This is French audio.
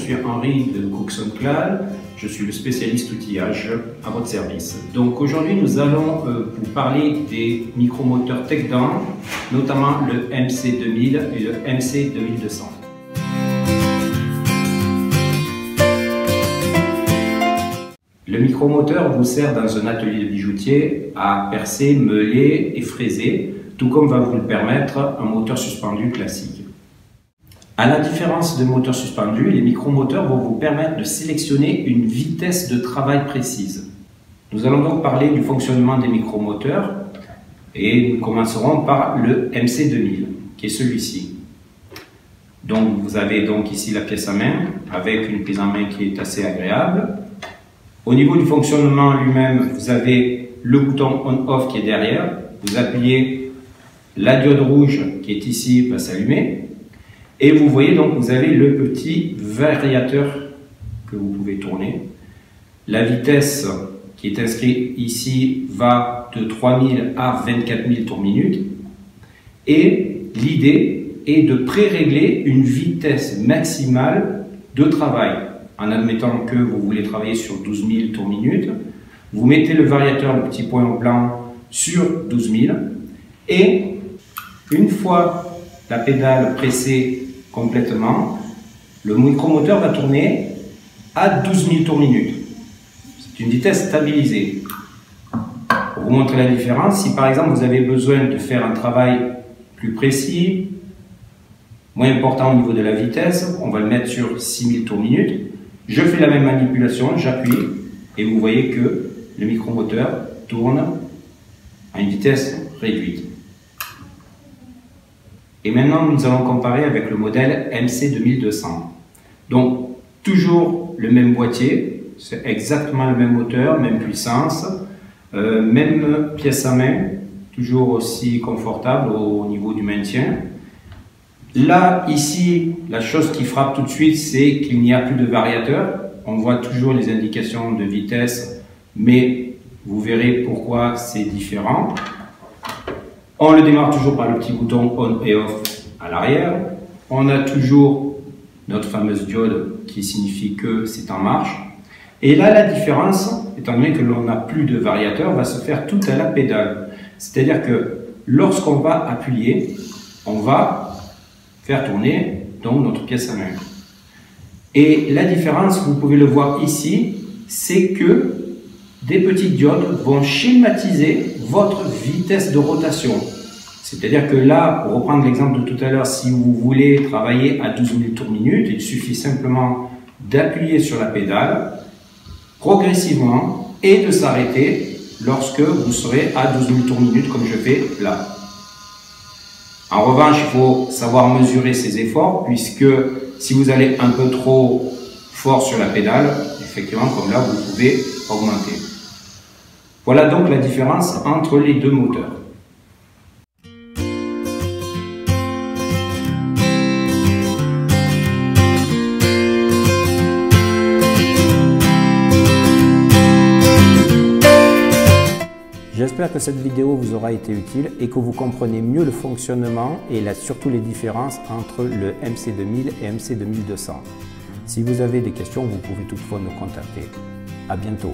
suis Henri de Cookson-Clal, je suis le spécialiste outillage à votre service. Donc aujourd'hui nous allons vous parler des micromoteurs Tekdan, notamment le MC2000 et le MC2200. Le micromoteur vous sert dans un atelier de bijoutier à percer, meuler et fraiser, tout comme va vous le permettre un moteur suspendu classique. À la différence de moteurs suspendus, les micromoteurs vont vous permettre de sélectionner une vitesse de travail précise. Nous allons donc parler du fonctionnement des micromoteurs et nous commencerons par le MC2000, qui est celui-ci. Donc vous avez donc ici la pièce à main avec une prise en main qui est assez agréable. Au niveau du fonctionnement lui-même, vous avez le bouton on-off qui est derrière. Vous appuyez, la diode rouge qui est ici va s'allumer. Et vous voyez donc, vous avez le petit variateur que vous pouvez tourner. La vitesse qui est inscrite ici va de 3000 à 24 000 tours minute. Et l'idée est de pré-régler une vitesse maximale de travail. En admettant que vous voulez travailler sur 12 000 tours minute, vous mettez le variateur, le petit point blanc, sur 12 000 et une fois la pédale pressée complètement, le micromoteur va tourner à 12 000 tours minute. C'est une vitesse stabilisée. Pour vous montrer la différence, si par exemple vous avez besoin de faire un travail plus précis, moins important au niveau de la vitesse, on va le mettre sur 6 000 tours minute. Je fais la même manipulation, j'appuie et vous voyez que le micromoteur tourne à une vitesse réduite. Et maintenant, nous allons comparer avec le modèle MC2200. Donc, toujours le même boîtier, c'est exactement le même moteur, même puissance, même pièce à main, toujours aussi confortable au niveau du maintien. Là, ici, la chose qui frappe tout de suite, c'est qu'il n'y a plus de variateur. On voit toujours les indications de vitesse, mais vous verrez pourquoi c'est différent. On le démarre toujours par le petit bouton on et off à l'arrière. On a toujours notre fameuse diode qui signifie que c'est en marche. Et là, la différence, étant donné que l'on n'a plus de variateur, va se faire tout à la pédale. C'est-à-dire que lorsqu'on va appuyer, on va faire tourner donc notre pièce à main. Et la différence, vous pouvez le voir ici, c'est que des petites diodes vont schématiser votre vitesse de rotation. C'est-à-dire que là, pour reprendre l'exemple de tout à l'heure, si vous voulez travailler à 12 000 tours minute, il suffit simplement d'appuyer sur la pédale progressivement et de s'arrêter lorsque vous serez à 12 000 tours minute comme je fais là. En revanche, il faut savoir mesurer ses efforts puisque si vous allez un peu trop fort sur la pédale, effectivement, comme là, vous pouvez augmenter. Voilà donc la différence entre les deux moteurs. J'espère que cette vidéo vous aura été utile et que vous comprenez mieux le fonctionnement et surtout les différences entre le MC2000 et MC2200. Si vous avez des questions, vous pouvez toutefois nous contacter. À bientôt.